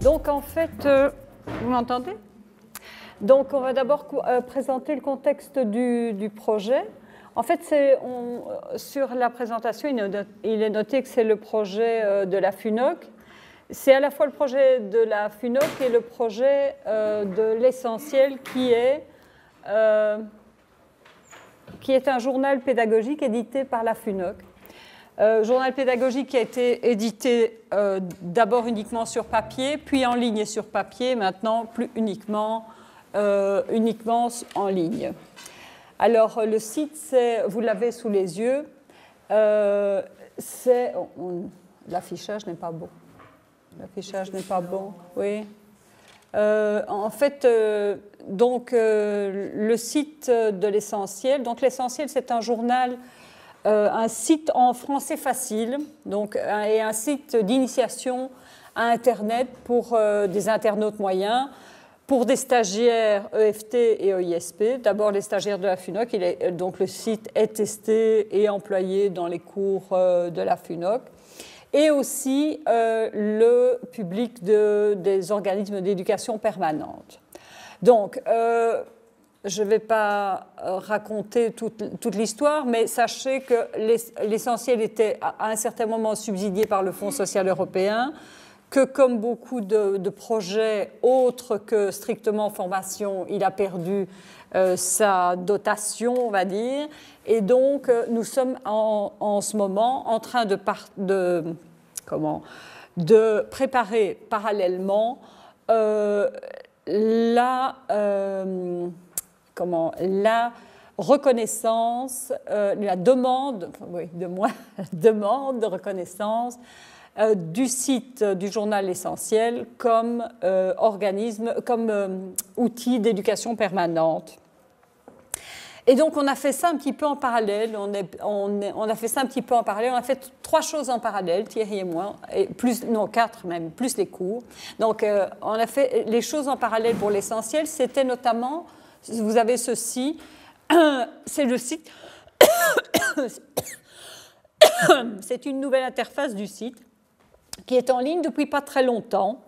Donc en fait, vous m'entendez? Donc on va d'abord présenter le contexte du projet. En fait, sur la présentation, il est noté que c'est le projet de la FUNOC. C'est à la fois le projet de la FUNOC et le projet de l'Essentiel qui est un journal pédagogique édité par la FUNOC. Journal pédagogique qui a été édité d'abord uniquement sur papier, puis en ligne et sur papier, maintenant plus uniquement en ligne. Alors le site, vous l'avez sous les yeux, l'affichage n'est pas bon. L'affichage n'est pas bon, oui. En fait, le site de l'Essentiel, donc l'Essentiel, c'est un journal, un site en français facile, et un site d'initiation à Internet pour des internautes moyens, pour des stagiaires EFT et EISP. D'abord, les stagiaires de la FUNOC, donc le site est testé et employé dans les cours de la FUNOC. Et aussi le public des organismes d'éducation permanente. Donc, je ne vais pas raconter toute l'histoire, mais sachez que l'Essentiel était à un certain moment subsidié par le Fonds social européen, que comme beaucoup de projets autres que strictement formation, il a perdu sa dotation, on va dire, et donc nous sommes en ce moment en train de préparer parallèlement la reconnaissance, la demande de reconnaissance du site du journal Essentiel comme outil d'éducation permanente. Et donc, on a fait ça un petit peu en parallèle. On a fait 3 choses en parallèle, Thierry et moi, quatre même, plus les cours. Donc, on a fait les choses en parallèle pour l'Essentiel. C'était notamment, vous avez ceci, c'est le site. C'est une nouvelle interface du site qui est en ligne depuis pas très longtemps.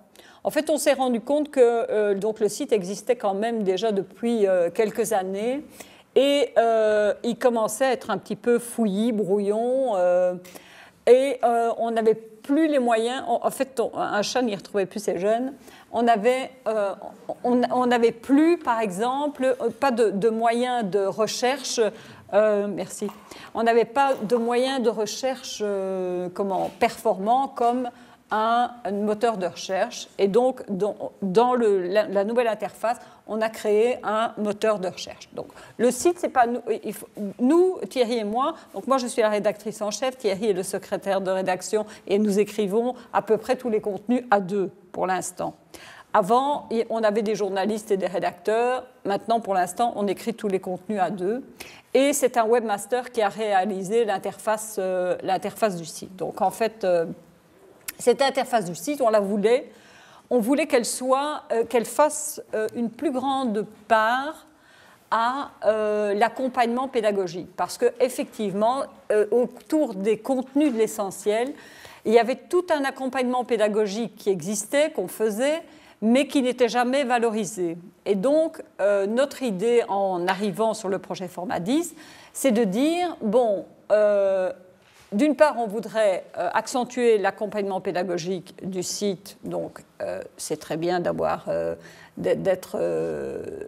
En fait, on s'est rendu compte que donc le site existait quand même déjà depuis quelques années et il commençait à être un petit peu fouillis, brouillon, et on n'avait plus les moyens. En fait, un chat n'y retrouvait plus ses jeunes. On n'avait plus, par exemple, pas de moyens de recherche. Merci. On n'avait pas de moyens de recherche performants comme un moteur de recherche. Et donc, dans la nouvelle interface, on a créé un moteur de recherche. Donc, le site, c'est pas nous, Thierry et moi. Donc, moi, je suis la rédactrice en chef. Thierry est le secrétaire de rédaction. Et nous écrivons à peu près tous les contenus à 2 pour l'instant. Avant, on avait des journalistes et des rédacteurs. Maintenant, pour l'instant, on écrit tous les contenus à 2. Et c'est un webmaster qui a réalisé l'interface du site. Donc, en fait, cette interface du site, on voulait qu'elle fasse une plus grande part à l'accompagnement pédagogique. Parce qu'effectivement, autour des contenus de l'Essentiel, il y avait tout un accompagnement pédagogique qui existait, qu'on faisait, mais qui n'était jamais valorisé. Et donc, notre idée en arrivant sur le projet Format 10, c'est de dire, bon, d'une part, on voudrait accentuer l'accompagnement pédagogique du site, donc c'est très bien d'être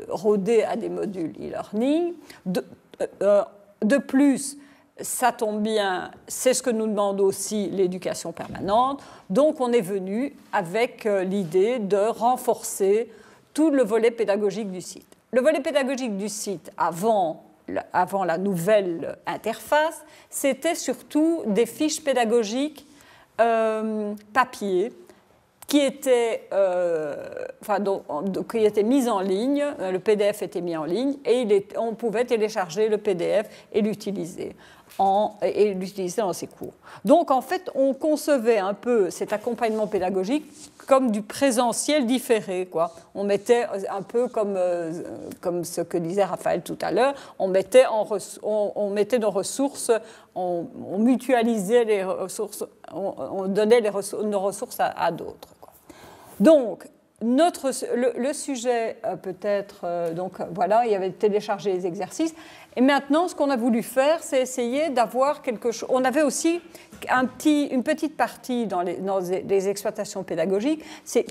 rodé à des modules e-learning. De plus, ça tombe bien, c'est ce que nous demande aussi l'éducation permanente. Donc, on est venu avec l'idée de renforcer tout le volet pédagogique du site. Le volet pédagogique du site, avant la nouvelle interface, c'était surtout des fiches pédagogiques papier qui étaient mises en ligne. Le PDF était mis en ligne et on pouvait télécharger le PDF et l'utiliser dans ses cours. Donc, en fait, on concevait un peu cet accompagnement pédagogique comme du présentiel différé, quoi. On mettait un peu comme ce que disait Raphaël tout à l'heure, on mettait nos ressources, on mutualisait les ressources, on donnait nos ressources à d'autres, quoi. Donc, le sujet peut-être, donc voilà, il y avait téléchargé les exercices. Et maintenant, ce qu'on a voulu faire, c'est essayer d'avoir quelque chose. On avait aussi une petite partie dans les exploitations pédagogiques,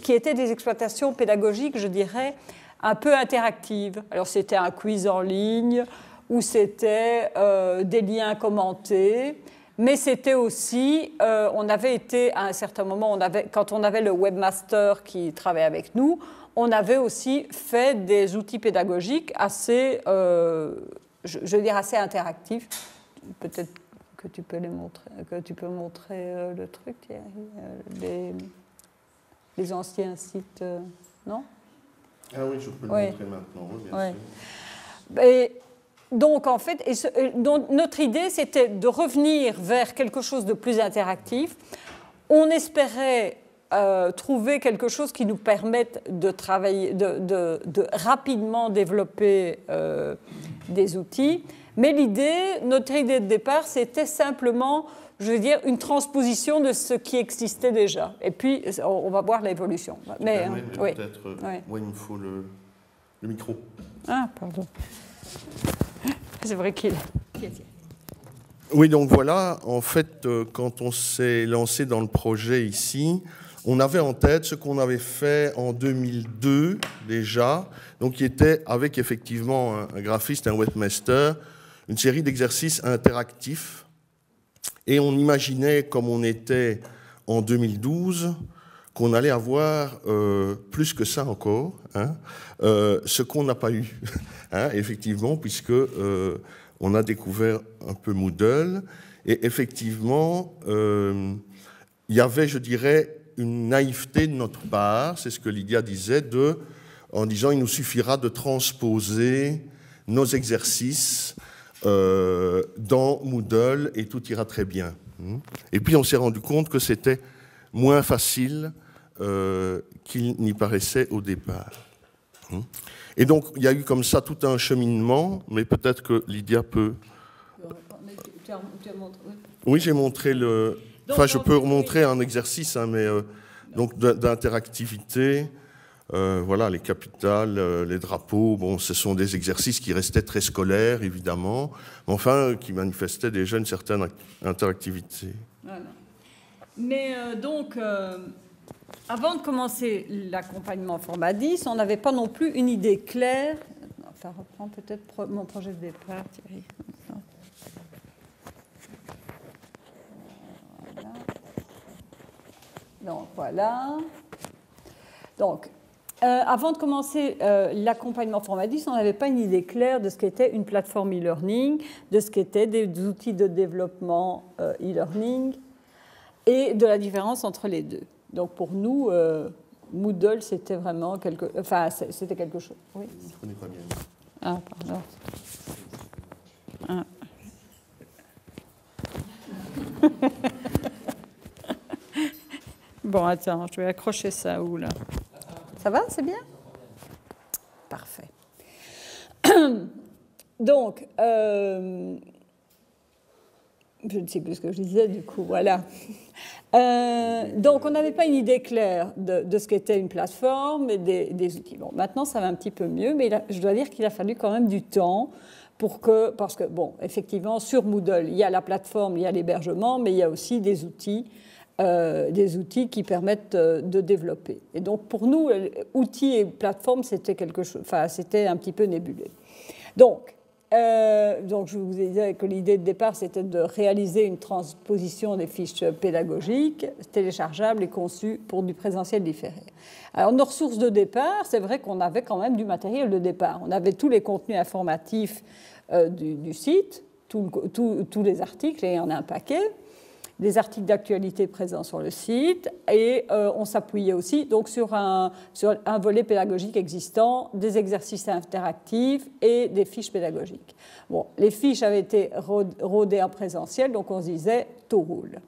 qui étaient des exploitations pédagogiques, je dirais, un peu interactives. Alors, c'était un quiz en ligne, ou c'était des liens commentés. Mais c'était aussi, on avait été à un certain moment, quand on avait le webmaster qui travaillait avec nous, on avait aussi fait des outils pédagogiques assez, je veux dire assez interactifs. Peut-être que tu peux les montrer, que tu peux montrer le truc, Thierry, les anciens sites, non? Ah oui, je peux le montrer maintenant, oui, bien sûr. Et, donc, en fait, notre idée, c'était de revenir vers quelque chose de plus interactif. On espérait trouver quelque chose qui nous permette de travailler, de rapidement développer des outils. Mais notre idée de départ, c'était simplement, je veux dire, une transposition de ce qui existait déjà. Et puis, on va voir l'évolution. Mais oui. Peut-être, moi, il me faut le micro. Ah, pardon. C'est vrai qu'il... Oui, donc voilà, en fait, quand on s'est lancé dans le projet ici, on avait en tête ce qu'on avait fait en 2002 déjà, donc qui était avec effectivement un graphiste, un webmaster, une série d'exercices interactifs. Et on imaginait, comme on était en 2012, qu'on allait avoir plus que ça encore, hein, ce qu'on n'a pas eu, hein, effectivement, puisque on a découvert un peu Moodle, et effectivement, il y avait, je dirais, une naïveté de notre part, c'est ce que Lydia disait, en disant il nous suffira de transposer nos exercices dans Moodle et tout ira très bien. Et puis on s'est rendu compte que c'était moins facile qu'il n'y paraissait au départ. Et donc, il y a eu comme ça tout un cheminement, mais peut-être que Lydia peut... Oui, j'ai montré le... Enfin, je peux remontrer un exercice, hein, mais donc d'interactivité, voilà, les capitales, les drapeaux, bon, ce sont des exercices qui restaient très scolaires, évidemment, mais enfin, qui manifestaient déjà une certaine interactivité. Voilà. Mais donc... avant de commencer l'accompagnement format 10, on n'avait pas non plus une idée claire. Enfin, reprends peut-être mon projet de départ, Thierry. Voilà. Donc, voilà. Donc, avant de commencer l'accompagnement format 10, on n'avait pas une idée claire de ce qu'était une plateforme e-learning, de ce qu'étaient des outils de développement e-learning et de la différence entre les deux. Donc pour nous, Moodle, c'était vraiment c'était quelque chose. Oui. Je connais pas bien. Ah, pardon. Ah. Bon, attends, je vais accrocher ça où là? Ça va, c'est bien? Parfait. Donc, je ne sais plus ce que je disais, du coup, voilà. Donc, on n'avait pas une idée claire de ce qu'était une plateforme et des outils. Bon, maintenant, ça va un petit peu mieux, mais je dois dire qu'il a fallu quand même du temps parce que, bon, effectivement, sur Moodle, il y a la plateforme, il y a l'hébergement, mais il y a aussi des outils qui permettent de développer. Et donc, pour nous, outils et plateforme, c'était c'était un petit peu nébuleux. Donc, je vous ai dit que l'idée de départ, c'était de réaliser une transposition des fiches pédagogiques téléchargeables et conçues pour du présentiel différé. Alors, nos ressources de départ, c'est vrai qu'on avait quand même du matériel de départ. On avait tous les contenus informatifs du site, tous les articles, et il y en a un paquet, des articles d'actualité présents sur le site, et on s'appuyait aussi donc, sur un volet pédagogique existant, des exercices interactifs et des fiches pédagogiques. Bon, les fiches avaient été rodées en présentiel, donc on se disait tout roule.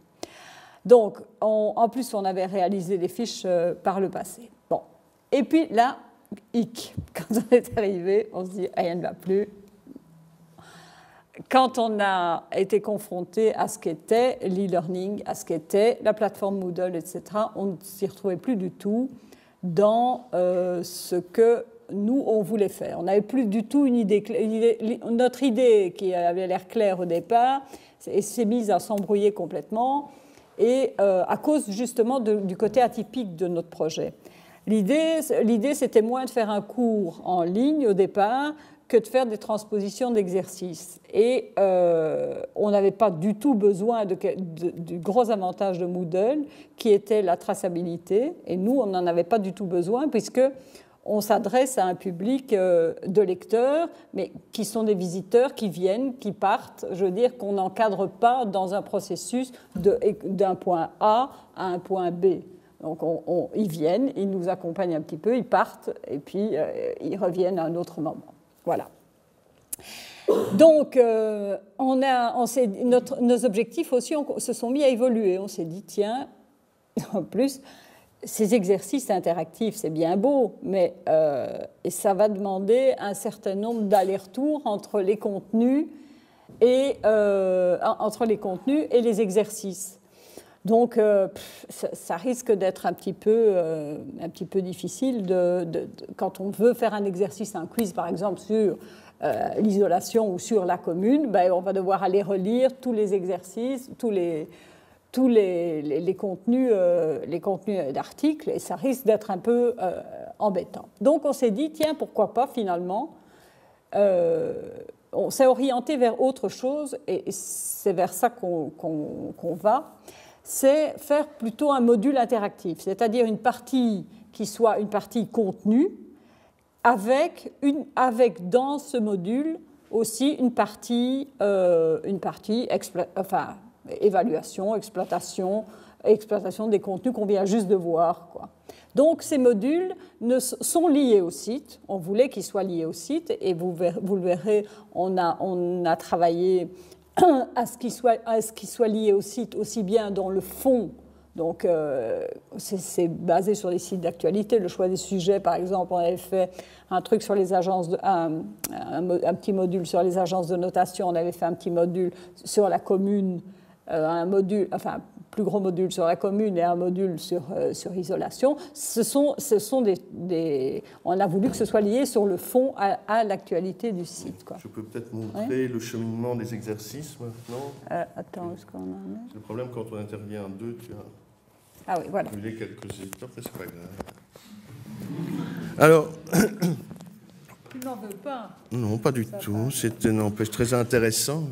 Donc, en plus, on avait réalisé des fiches par le passé. Bon. Et puis là, hic, quand on est arrivé, on se dit rien ne va plus. Quand on a été confronté à ce qu'était l'e-learning, à ce qu'était la plateforme Moodle, etc., on ne s'y retrouvait plus du tout. dans ce que nous, on voulait faire. On n'avait plus du tout une idée. Notre idée, qui avait l'air claire au départ, s'est mise à s'embrouiller complètement, et à cause justement du côté atypique de notre projet. L'idée, c'était moins de faire un cours en ligne au départ que de faire des transpositions d'exercices. Et on n'avait pas du tout besoin du gros avantage de Moodle, qui était la traçabilité. Et nous, on n'en avait pas du tout besoin, puisqu'on s'adresse à un public de lecteurs, mais qui sont des visiteurs qui viennent, qui partent. Je veux dire qu'on n'encadre pas dans un processus d'un point A à un point B. Donc ils viennent, ils nous accompagnent un petit peu, ils partent, et puis ils reviennent à un autre moment. Voilà. Donc, nos objectifs aussi se sont mis à évoluer. On s'est dit, tiens, en plus, ces exercices interactifs, c'est bien beau, mais ça va demander un certain nombre d'allers-retours entre les contenus et les exercices. Donc, ça risque d'être un petit peu difficile quand on veut faire un exercice, un quiz par exemple sur l'isolation ou sur la commune, ben, on va devoir aller relire tous les exercices, tous les contenus d'articles, et ça risque d'être un peu embêtant. Donc, on s'est dit, tiens, pourquoi pas finalement, on s'est orienté vers autre chose, et c'est vers ça qu'on va. C'est faire plutôt un module interactif, c'est-à-dire une partie qui soit une partie contenue, avec dans ce module aussi une partie évaluation, exploitation des contenus qu'on vient juste de voir, quoi. Donc ces modules sont liés au site, on voulait qu'ils soient liés au site, et vous le verrez, on a travaillé à ce qu'il soit lié au site aussi bien dans le fond, donc c'est basé sur les sites d'actualité, le choix des sujets par exemple, on avait fait un truc sur les agences, un petit module sur les agences de notation, on avait fait un petit module sur la commune, un plus gros module sur la commune et un module sur isolation. On a voulu que ce soit lié sur le fond à l'actualité du site, quoi. Je peux peut-être montrer le cheminement des exercices maintenant. Attends, est-ce qu'on en est ? Le problème, quand on intervient à deux, tu as brûlé quelques étapes, mais c'est pas grave. Alors... Tu n'en veux pas ? Non, pas du tout. C'était n'empêche très intéressant.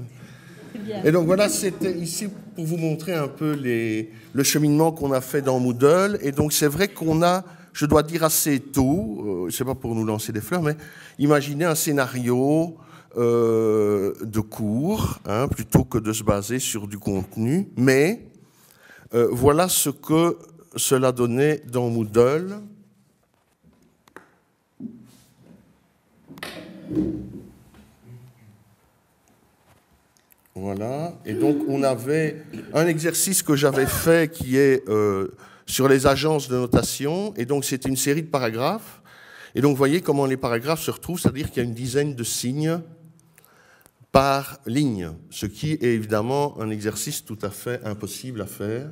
Et donc voilà, c'était ici pour vous montrer un peu le cheminement qu'on a fait dans Moodle. Et donc c'est vrai qu'on a, je dois dire assez tôt, c'est pas pour nous lancer des fleurs, mais imaginé un scénario de cours, plutôt que de se baser sur du contenu. Mais voilà ce que cela donnait dans Moodle. Voilà, et donc on avait un exercice que j'avais fait qui est sur les agences de notation, et donc c'était une série de paragraphes, et donc vous voyez comment les paragraphes se retrouvent, c'est-à-dire qu'il y a une dizaine de signes par ligne, ce qui est évidemment un exercice tout à fait impossible à faire,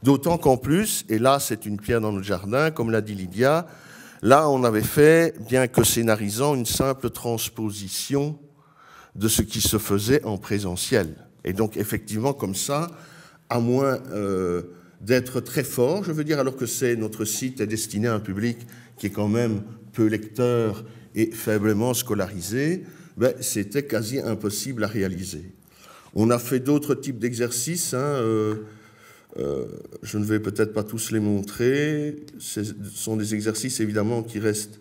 d'autant qu'en plus, et là c'est une pierre dans notre jardin, comme l'a dit Lydia, là on avait fait, bien que scénarisant, une simple transposition de ce qui se faisait en présentiel. Et donc, effectivement, comme ça, à moins d'être très fort, je veux dire, alors que notre site est destiné à un public qui est quand même peu lecteur et faiblement scolarisé, ben, c'était quasi impossible à réaliser. On a fait d'autres types d'exercices, je ne vais peut-être pas tous les montrer, ce sont des exercices, évidemment, qui restent,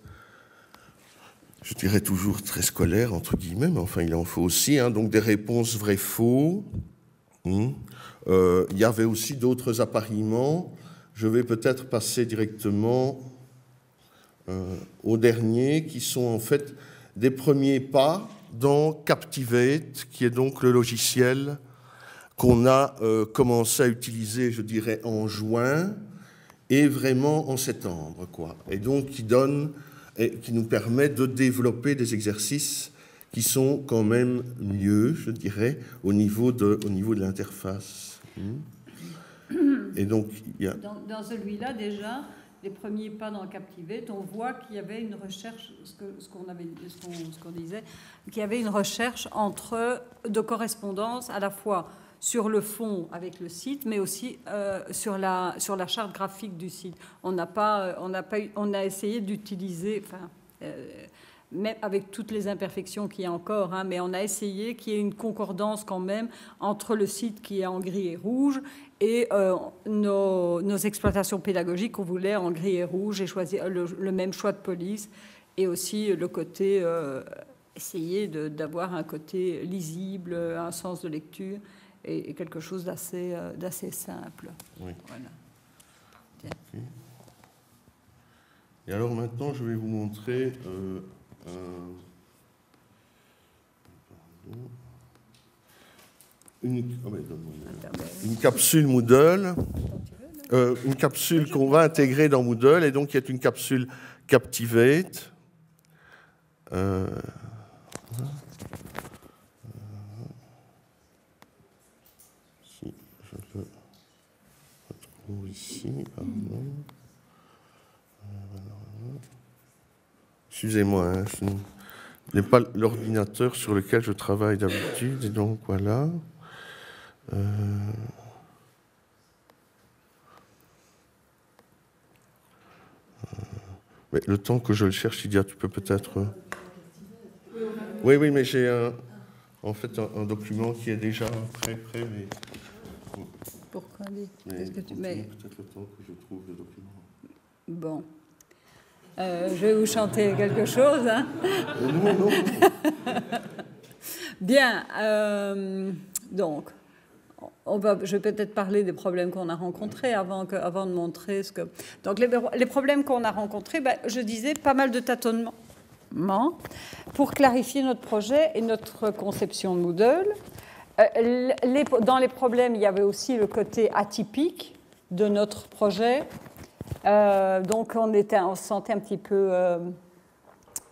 je dirais toujours très scolaire, entre guillemets, mais enfin, il en faut aussi, donc des réponses vrai-faux. Il y avait aussi d'autres appariements. Je vais peut-être passer directement au dernier, qui sont en fait des premiers pas dans Captivate, qui est donc le logiciel qu'on a commencé à utiliser, je dirais, en juin, et vraiment en septembre, quoi. Et donc, qui nous permet de développer des exercices qui sont quand même mieux, je dirais, au niveau de l'interface. Et donc, dans celui-là, déjà, les premiers pas dans Captivate, on voit qu'il y avait une recherche, ce qu'on disait, qu'il y avait une recherche de correspondance à la fois sur le fond avec le site, mais aussi sur la charte graphique du site. On a essayé d'utiliser, même avec toutes les imperfections qu'il y a encore, mais on a essayé qu'il y ait une concordance quand même entre le site qui est en gris et rouge et nos exploitations pédagogiques qu'on voulait en gris et rouge, et choisir le même choix de police, et aussi le côté, essayer d'avoir un côté lisible, un sens de lecture, et quelque chose d'assez simple. Oui. Voilà. Okay. Et alors maintenant, je vais vous montrer une capsule Moodle, une capsule qu'on va intégrer dans Moodle, et donc qui est une capsule Captivate. Si je le retrouve ici, pardon. Excusez-moi, hein, ce n'est pas l'ordinateur sur lequel je travaille d'habitude, et donc voilà. Mais le temps que je le cherche, Lydia, tu peux peut-être... Oui, mais j'ai en fait un document qui est déjà prêt, mais... Pourquoi Est-ce que tu mets peut-être le temps que je trouve le document. Bon. Je vais vous chanter quelque chose. Hein. Non. Bien. Donc, je vais peut-être parler des problèmes qu'on a rencontrés avant de montrer ce que... Donc, les problèmes qu'on a rencontrés, je disais, pas mal de tâtonnements pour clarifier notre projet et notre conception de Moodle. Dans les problèmes, il y avait aussi le côté atypique de notre projet. Donc on se sentait un petit peu...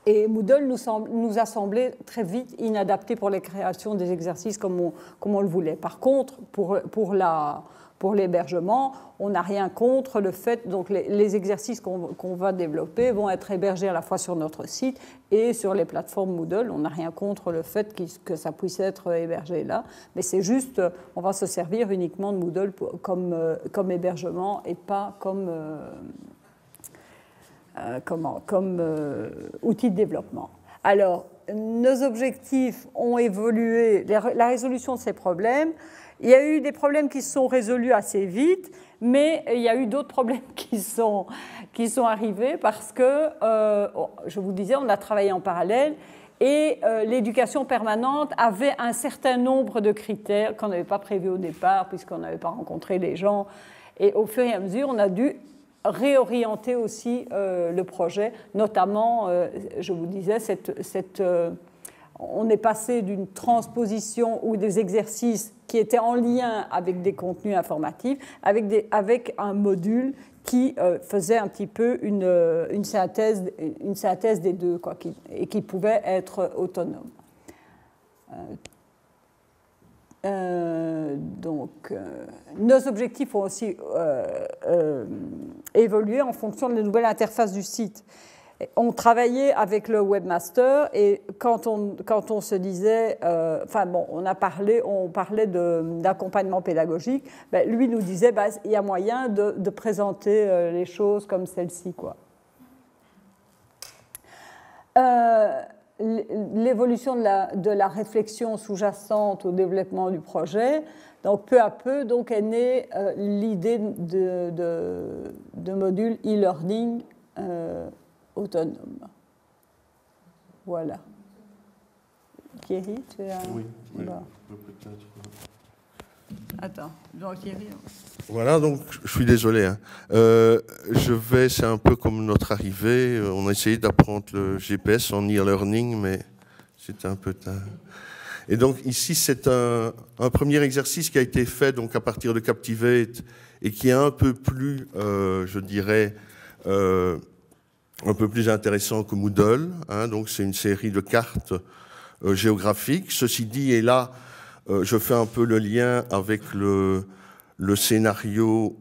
et Moodle nous a semblé très vite inadapté pour la création des exercices comme on le voulait. Par contre, pour l'hébergement, on n'a rien contre le fait... Donc les exercices qu'on va développer vont être hébergés à la fois sur notre site et sur les plateformes Moodle. On n'a rien contre le fait que ça puisse être hébergé là. Mais c'est juste, on va se servir uniquement de Moodle comme hébergement et pas comme outil de développement. Alors, nos objectifs ont évolué, la résolution de ces problèmes. Il y a eu des problèmes qui se sont résolus assez vite, mais il y a eu d'autres problèmes qui sont arrivés parce que, je vous disais, on a travaillé en parallèle et l'éducation permanente avait un certain nombre de critères qu'on n'avait pas prévus au départ puisqu'on n'avait pas rencontré les gens. Et au fur et à mesure, on a dû réorienter aussi le projet, notamment, je vous disais, on est passé d'une transposition ou des exercices qui étaient en lien avec des contenus informatifs, avec un module qui faisait un petit peu une synthèse des deux, et qui pouvait être autonome. Donc, nos objectifs ont aussi évolué en fonction de la nouvelle interface du site. On travaillait avec le webmaster et quand on se disait, on parlait d'accompagnement pédagogique, lui nous disait il y a moyen de présenter les choses comme celle-ci, quoi. L'évolution de la réflexion sous-jacente au développement du projet, donc peu à peu est née l'idée de module e-learning autonome. Voilà. Thierry, tu as... Oui, peut-être. Attends, donc Thierry... Voilà, donc je suis désolé. Hein. C'est un peu comme notre arrivée. On a essayé d'apprendre le GPS en e-learning, mais c'était un peu tard. Et donc ici, c'est un premier exercice qui a été fait donc, à partir de Captivate et qui est un peu plus, je dirais, un peu plus intéressant que Moodle. Hein. Donc c'est une série de cartes géographiques. Ceci dit, et là, je fais un peu le lien avec le scénario,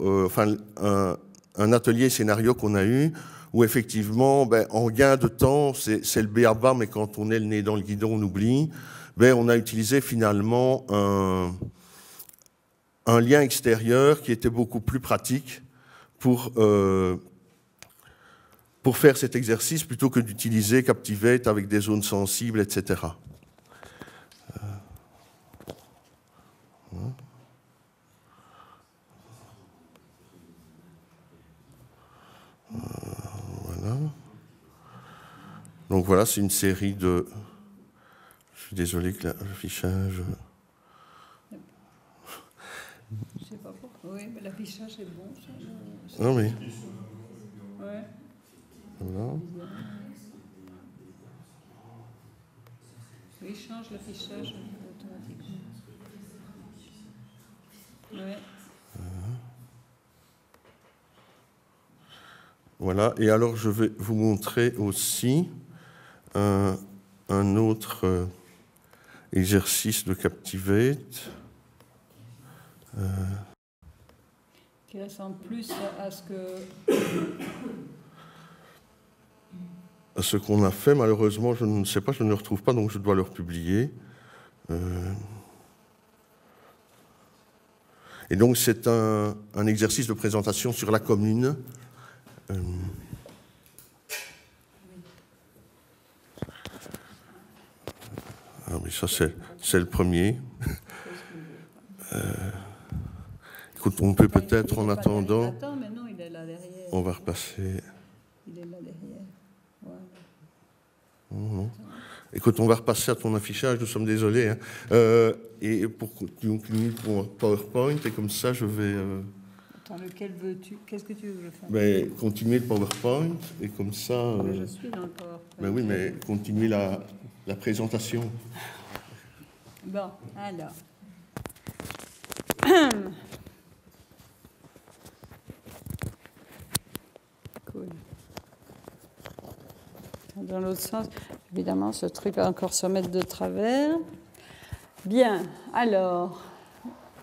un atelier scénario qu'on a eu, où effectivement, en gain de temps, c'est le b.a.-ba, mais quand on est le nez dans le guidon, on oublie, on a utilisé finalement un lien extérieur qui était beaucoup plus pratique pour faire cet exercice, plutôt que d'utiliser Captivate avec des zones sensibles, etc. Voilà. Donc voilà, c'est une série de... Je suis désolé que l'affichage... Je sais pas pourquoi. Oui, mais l'affichage est bon. Non, mais... Ouais. Voilà. Oui, change l'affichage automatiquement. Ouais. Voilà, et alors je vais vous montrer aussi un autre exercice de Captivate. Qui ressemble plus à ce que... À ce qu'on a fait, malheureusement, je ne sais pas, je ne le retrouve pas, donc je dois le republier. Et donc c'est un exercice de présentation sur la commune. Ah oui, ça c'est le premier. Écoute, on peut peut-être en attendant... Attends, mais non, il est là derrière. On va repasser... Il est là derrière. Voilà. Non. Écoute, on va repasser à ton affichage, nous sommes désolés. Hein. Et pour continuer pour PowerPoint, et comme ça je vais... Attends, lequel veux-tu? Qu'est-ce que tu veux que je fasse? Continuer le PowerPoint, et comme ça... Mais je suis dans le PowerPoint. Oui, mais continuer la présentation. Bon, alors... Cool. Dans l'autre sens, évidemment, ce truc va encore se mettre de travers. Bien, alors,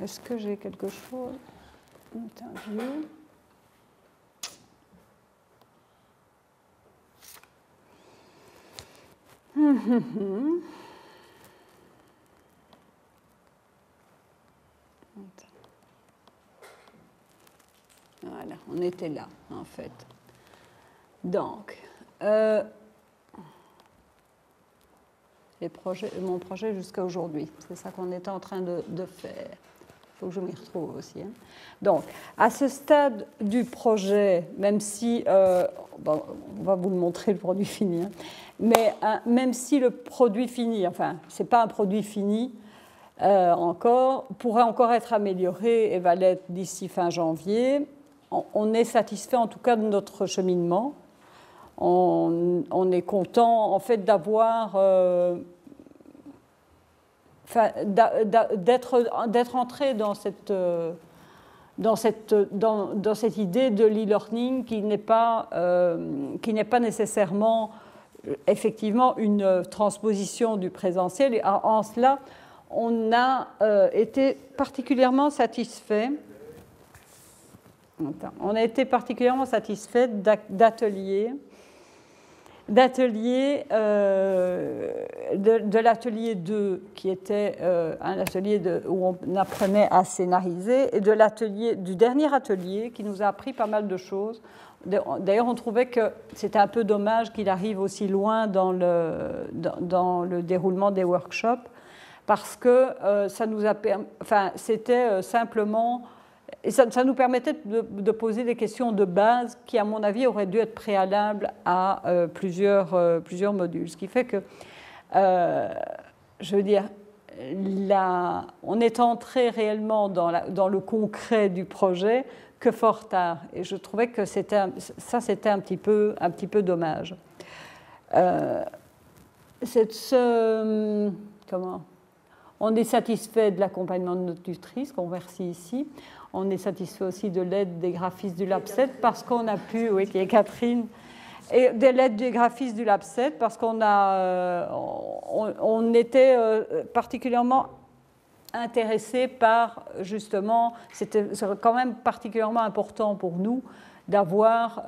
est-ce que j'ai quelque chose? Interview. Voilà, on était là, en fait. Donc, mon projet jusqu'à aujourd'hui, c'est ça qu'on était en train de faire. Il faut que je m'y retrouve aussi. Hein. Donc, à ce stade du projet, même si, on va vous le montrer, le produit fini, hein, mais même si le produit fini, enfin, ce n'est pas un produit fini encore, pourrait encore être amélioré et va l'être d'ici fin janvier, on est satisfait en tout cas de notre cheminement. On est content en fait d'avoir... d'être entré dans cette idée de l'e-learning qui n'est pas nécessairement effectivement une transposition du présentiel. Et en cela, on a été particulièrement satisfait. On a été particulièrement satisfait d'ateliers. De l'atelier 2, qui était un atelier où on apprenait à scénariser, et du dernier atelier qui nous a appris pas mal de choses. D'ailleurs, on trouvait que c'était un peu dommage qu'il arrive aussi loin dans le déroulement des workshops, parce que ça nous a c'était simplement... Et ça nous permettait de poser des questions de base qui, à mon avis, auraient dû être préalables à plusieurs modules. Ce qui fait que, je veux dire, on est entré réellement dans le concret du projet que fort tard. Et je trouvais que c'était un petit peu dommage. On est satisfait de l'accompagnement de notre tutrice qu'on remercie ici. On est satisfait aussi de l'aide des graphistes du Lab 7 parce qu'on a pu, oui, qui est Catherine, et de l'aide des graphistes du Lab 7 parce qu'on était particulièrement intéressés par, justement, c'était quand même particulièrement important pour nous d'avoir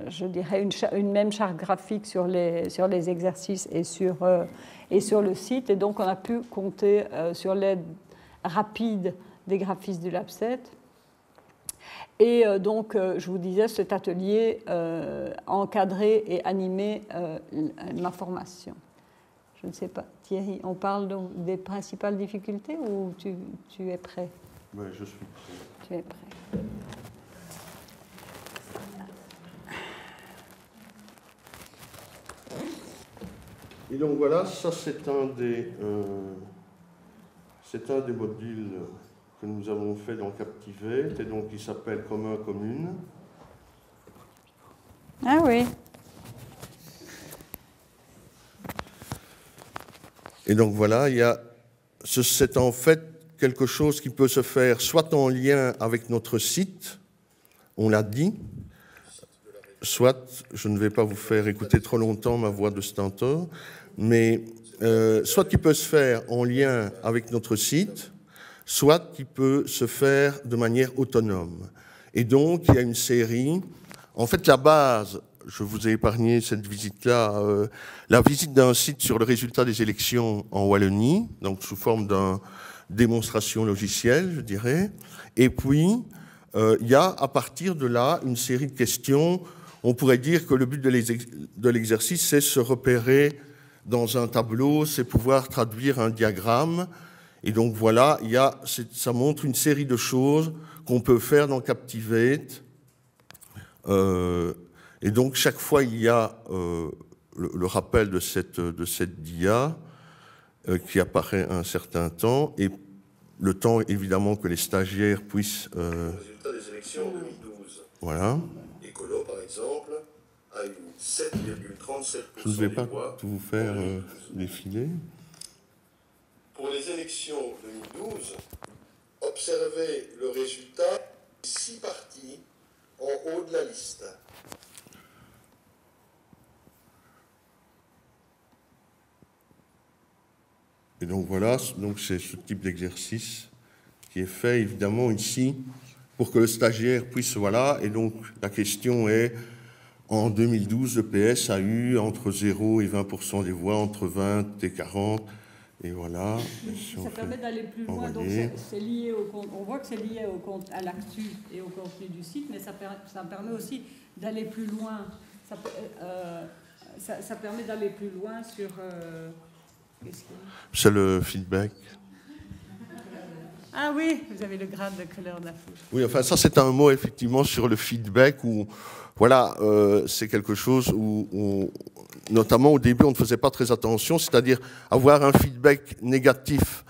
je dirais une même charte graphique sur les exercices et sur le site. Et donc, on a pu compter sur l'aide rapide des graphistes du Lab7. Et donc, je vous disais, cet atelier a encadré et animé ma formation. Je ne sais pas, Thierry, on parle donc des principales difficultés ou tu es prêt? Oui, je suis prêt. Tu es prêt. Et donc voilà, ça c'est un des modules que nous avons fait dans Captivate, et donc il s'appelle Commun Commune. Ah oui. Et donc voilà, c'est en fait quelque chose qui peut se faire soit en lien avec notre site, on l'a dit, soit, je ne vais pas vous faire écouter trop longtemps ma voix de stentor, mais soit qui peut se faire en lien avec notre site, soit qui peut se faire de manière autonome. Et donc, il y a une série. En fait, la base, je vous ai épargné cette visite-là, la visite d'un site sur le résultat des élections en Wallonie, donc sous forme d'une démonstration logicielle, je dirais. Et puis, il y a à partir de là une série de questions. On pourrait dire que le but de l'exercice, c'est se repérer dans un tableau, c'est pouvoir traduire un diagramme. Et donc voilà, ça montre une série de choses qu'on peut faire dans Captivate. Et donc chaque fois, il y a le rappel de cette dia qui apparaît un certain temps, et le temps, évidemment, que les stagiaires puissent... Résultat des élections 2012. Voilà. Écolo, par exemple, a eu 7,37% Je ne vais des pas voix. tout vous faire défiler. Pour les élections 2012, observez le résultat des 6 partis en haut de la liste. Et donc voilà, c'est ce type d'exercice qui est fait évidemment ici pour que le stagiaire puisse, voilà, et donc la question est, en 2012, le PS a eu entre 0 et 20% des voix, entre 20 et 40, et voilà. Ça permet d'aller plus loin, donc c'est lié on voit que c'est lié à l'actu et au contenu du site, mais ça permet aussi d'aller plus loin. Ça permet d'aller plus loin sur... C'est le feedback. Ah oui, vous avez le grade de couleur d'affiche. Oui, enfin ça c'est un mot effectivement sur le feedback où, voilà, c'est quelque chose où, notamment au début, on ne faisait pas très attention, c'est-à-dire avoir un feedback négatif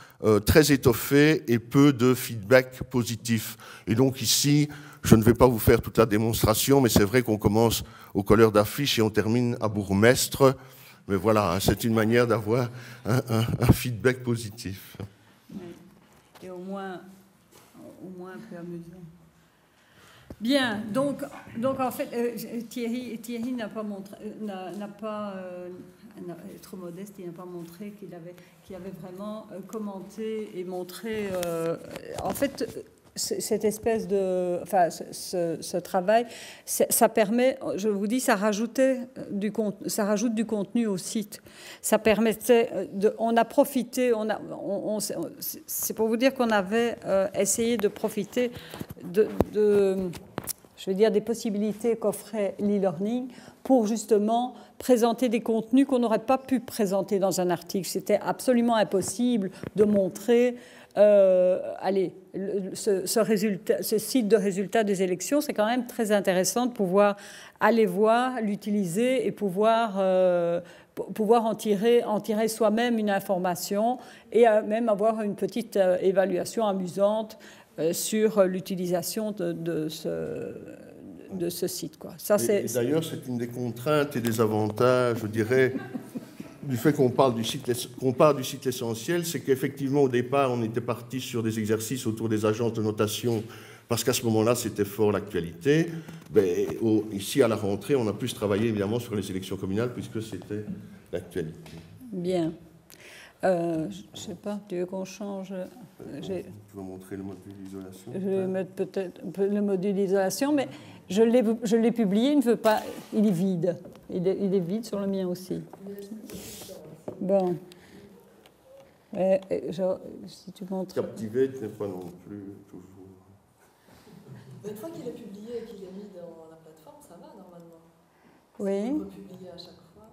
très étoffé et peu de feedback positif. Et donc ici, je ne vais pas vous faire toute la démonstration, mais c'est vrai qu'on commence aux couleurs d'affiche et on termine à bourgmestre. Mais voilà, c'est une manière d'avoir un feedback positif. Oui. Et au moins un peu amusant. Bien, donc en fait, Thierry n'a pas montré, trop modeste, il n'a pas montré qu'il avait vraiment commenté et montré, en fait, cette espèce de, enfin, ce travail, ça permet, je vous dis, ça rajoute du contenu au site. Ça permettait, on a profité, c'est pour vous dire qu'on avait essayé de profiter je veux dire, des possibilités qu'offrait l'e-learning pour justement présenter des contenus qu'on n'aurait pas pu présenter dans un article. C'était absolument impossible de montrer, ce site de résultats des élections. C'est quand même très intéressant de pouvoir aller voir, l'utiliser et pouvoir en tirer soi-même une information et même avoir une petite évaluation amusante sur l'utilisation de ce site, quoi. Ça, d'ailleurs, c'est une des contraintes et des avantages, je dirais, du fait qu'on parle du site essentiel, c'est qu'effectivement, au départ, on était parti sur des exercices autour des agences de notation, parce qu'à ce moment-là, c'était fort l'actualité. Ici, à la rentrée, on a pu se travailler, évidemment, sur les élections communales, puisque c'était l'actualité. Bien. Je ne sais pas, tu veux qu'on change? Tu vas montrer le module isolation? Je vais mettre peut-être un peu le module isolation, mais je l'ai publié, il ne veut pas, il est vide. Il est vide sur le mien aussi. Bon. Si tu montres... Captivate n'est pas non plus toujours... Une fois qu'il est publié et qu'il est mis dans la plateforme, ça va normalement. Oui. On peut publier à chaque fois.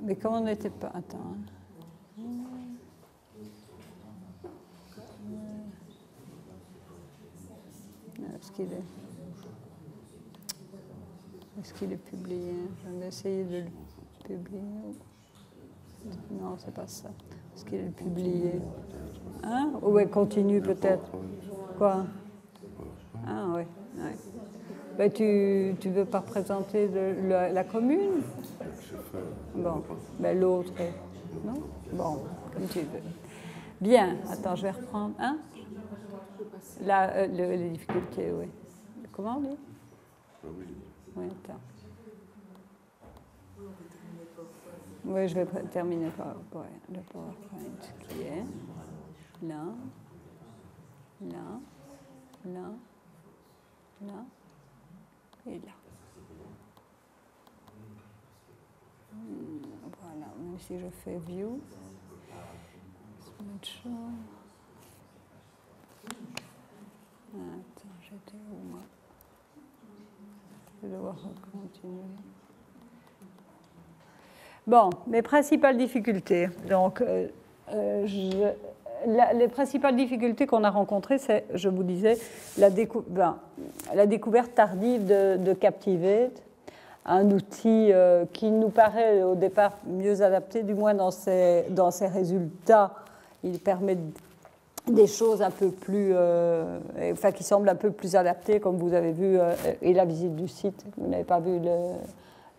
Mais comme on n'était pas... Attends. Est-ce qu'il est publié? Je vais essayer de le publier. Non, c'est pas ça. Est-ce qu'il est publié? Hein? Oui, continue peut-être. Quoi? Ah oui. Ouais. Ben, tu veux pas présenter la commune? Bon, ben, l'autre. Non? Bon, comme tu veux. Bien, attends, je vais reprendre. Hein? Les difficultés, oui. Comment on dit? Oui, attends. Oui, je vais terminer par le PowerPoint qui est là, et là. Voilà, même si je fais View, Slideshow. Attends, j'étais où moi? Je vais devoir continuer. Bon, mes principales difficultés. Donc, les principales difficultés qu'on a rencontrées, c'est, je vous disais, la découverte tardive de Captivate, un outil qui nous paraît au départ mieux adapté, du moins dans ses résultats. Il permet des choses un peu plus, qui semblent un peu plus adaptées, comme vous avez vu, et la visite du site. Vous n'avez pas vu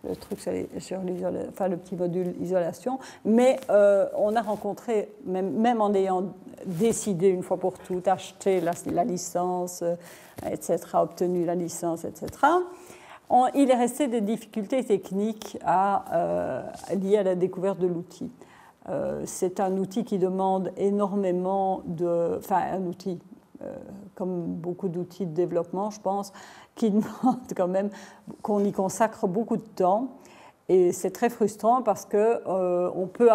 le truc sur le petit module isolation, mais on a rencontré, même en ayant décidé une fois pour toutes, acheté la licence, etc., obtenu la licence, etc., il est resté des difficultés techniques liées à la découverte de l'outil. C'est un outil qui demande énormément un outil, comme beaucoup d'outils de développement, je pense, qui demande quand même qu'on y consacre beaucoup de temps. Et c'est très frustrant parce qu'on peut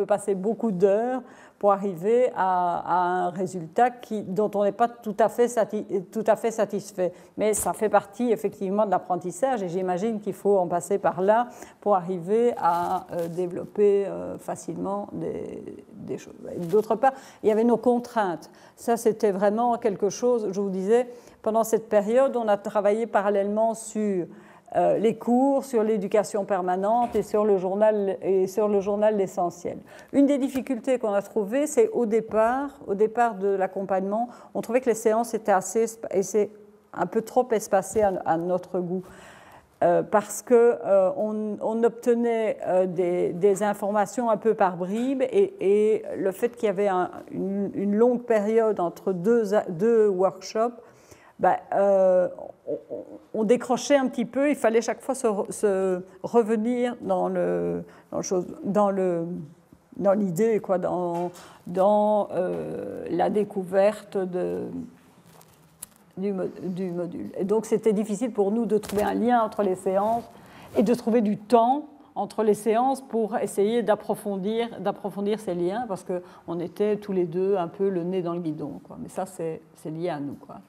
passer beaucoup d'heures pour arriver à un résultat dont on n'est pas tout à fait satisfait. Mais ça fait partie effectivement de l'apprentissage et j'imagine qu'il faut en passer par là pour arriver à développer facilement des choses. D'autre part, il y avait nos contraintes. Ça, c'était vraiment quelque chose, je vous disais, pendant cette période, on a travaillé parallèlement sur les cours, sur l'éducation permanente et sur le journal L'Essentiel. Une des difficultés qu'on a trouvées, c'est au départ de l'accompagnement, on trouvait que les séances étaient un peu trop espacées à notre goût. Parce qu'on obtenait des informations un peu par bribes et le fait qu'il y avait une longue période entre deux workshops, on décrochait un petit peu, il fallait chaque fois se revenir dans l'idée, dans la découverte du module. Et donc c'était difficile pour nous de trouver un lien entre les séances et de trouver du temps entre les séances pour essayer d'approfondir ces liens, parce qu'on était tous les deux un peu le nez dans le guidon, quoi. Mais ça, c'est lié à nous, quoi.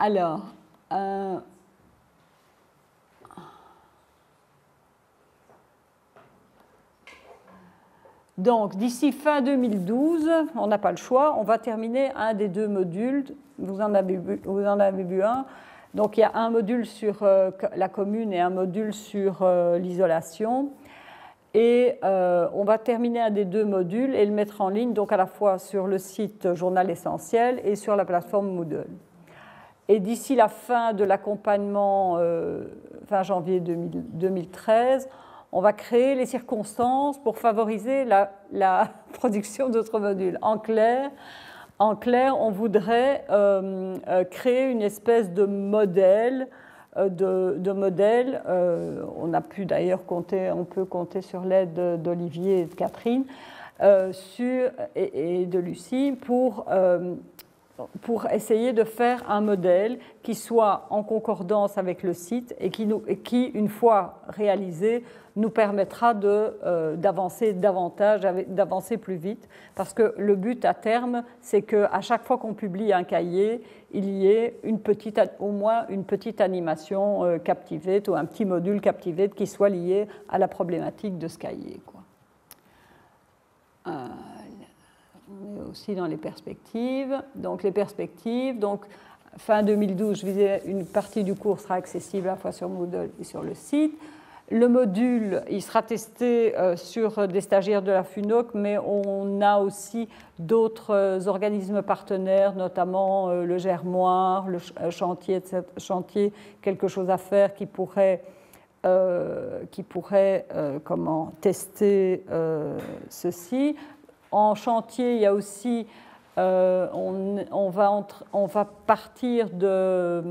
Alors, donc d'ici fin 2012, on n'a pas le choix, on va terminer un des deux modules. Vous en avez vu un. Donc il y a un module sur la commune et un module sur l'isolation. Et on va terminer un des deux modules et le mettre en ligne, donc à la fois sur le site Journal Essentiel et sur la plateforme Moodle. Et d'ici la fin de l'accompagnement, fin janvier 2013, on va créer les circonstances pour favoriser la production d'autres modules. En clair, on voudrait créer une espèce de modèle de modèles. On a pu d'ailleurs compter, on peut compter sur l'aide d'Olivier et de Catherine et de Lucie pour essayer de faire un modèle qui soit en concordance avec le site et qui, une fois réalisé, nous permettra d'avancer davantage, d'avancer plus vite. Parce que le but à terme, c'est qu'à chaque fois qu'on publie un cahier, il y ait au moins une petite animation Captivate ou un petit module Captivate qui soit lié à la problématique de ce cahier, quoi. On est aussi dans les perspectives. Donc les perspectives, donc fin 2012, je disais, une partie du cours sera accessible à la fois sur Moodle et sur le site. Le module, il sera testé sur des stagiaires de la FUNOC, mais on a aussi d'autres organismes partenaires, notamment le Germoire, le chantier, quelque chose à faire qui pourrait tester ceci. En chantier, il y a aussi, on va partir de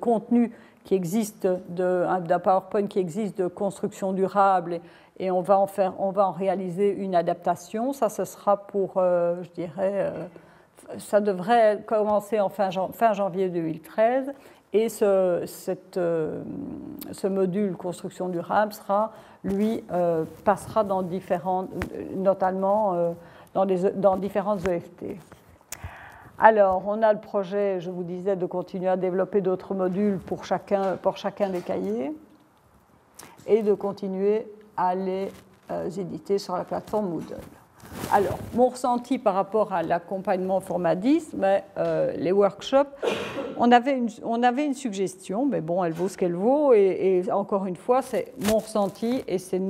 contenus qui existent, d'un PowerPoint qui existe de construction durable, et on va en réaliser une adaptation. Ça, ce sera pour, je dirais, ça devrait commencer en fin janvier 2013. Et ce module construction durable passera dans notamment dans différentes EFT. Alors, on a le projet, je vous disais, de continuer à développer d'autres modules pour chacun des cahiers et de continuer à les éditer sur la plateforme Moodle. Alors, mon ressenti par rapport à l'accompagnement format 10, les workshops, on avait une suggestion, mais bon, elle vaut ce qu'elle vaut, et encore une fois, c'est mon ressenti, et c'est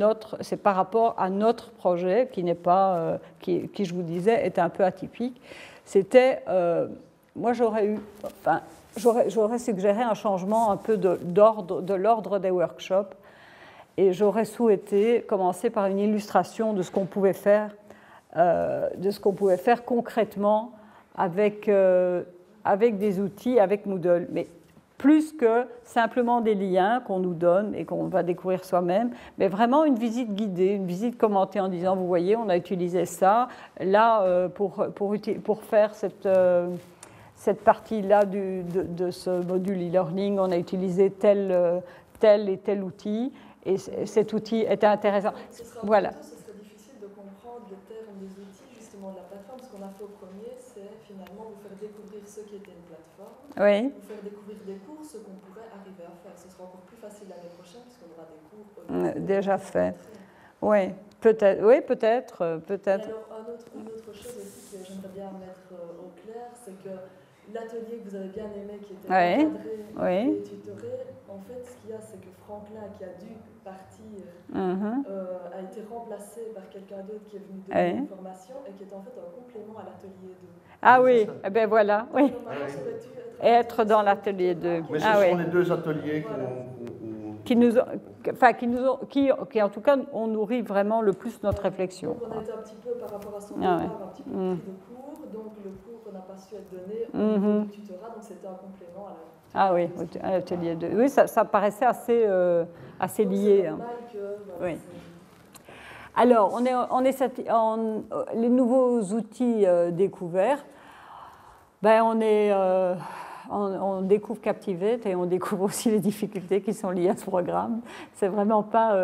par rapport à notre projet, qui n'est pas, qui, je vous disais, est un peu atypique. C'était, moi j'aurais suggéré un changement un peu de l'ordre des workshops, et j'aurais souhaité commencer par une illustration de ce qu'on pouvait faire, concrètement avec des outils, avec Moodle, mais plus que simplement des liens qu'on nous donne et qu'on va découvrir soi-même, mais vraiment une visite guidée, une visite commentée en disant, vous voyez, on a utilisé ça, là, pour faire cette partie-là de ce module e-learning, on a utilisé tel et tel outil, et cet outil était intéressant. Voilà. Ce serait difficile de comprendre le terme des outils, justement, de la plateforme. Ce qu'on a fait au premier, c'est finalement vous faire découvrir ce qui était une plateforme, oui. Vous faire découvrir des cours, ce qu'on pourrait arriver à faire. Ce sera encore plus facile l'année prochaine, puisqu'on aura des cours déjà faits. Oui, peut-être. Oui, peut-être. Alors, une autre chose aussi que j'aimerais bien mettre au clair, c'est que l'atelier que vous avez bien aimé, qui était encadré et tutoré, en fait, ce qu'il y a, c'est que Franklin, qui a dû partir, a été remplacé par quelqu'un d'autre qui est venu donner une formation et qui est en fait un complément à l'atelier 2. Ah oui, eh bien voilà, oui. Et être dans l'atelier 2. Mais ce sont les deux ateliers qui en tout cas, ont nourri vraiment le plus notre réflexion. Donc on a été un petit peu, par rapport à son départ, un petit peu pris de cours, donc le cours n'a pas su être donné au niveau du tutorat, donc c'était un complément à la... Ah oui, à l'atelier 2. Oui, ça paraissait assez lié. Normal que, voilà, oui. Alors, les nouveaux outils découverts, on découvre Captivate et on découvre aussi les difficultés qui sont liées à ce programme. C'est vraiment pas...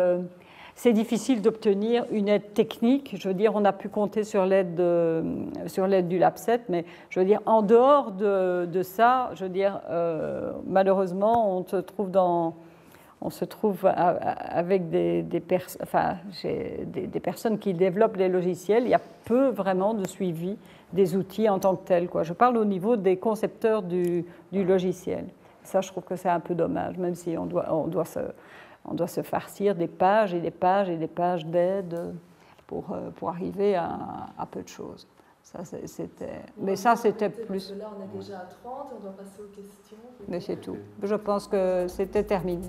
c'est difficile d'obtenir une aide technique. Je veux dire, on a pu compter sur l'aide du Lab7, mais je veux dire, en dehors de ça, je veux dire, malheureusement, on se trouve avec des personnes qui développent les logiciels. Il y a peu vraiment de suivi des outils en tant que tels, quoi. Je parle au niveau des concepteurs du logiciel. Ça, je trouve que c'est un peu dommage, même si on doit se farcir des pages et des pages et des pages d'aide pour arriver à peu de choses. Ça, mais ça, c'était plus... Là, on est déjà à 30, on doit passer aux questions. Mais c'est tout. Je pense que c'était terminé.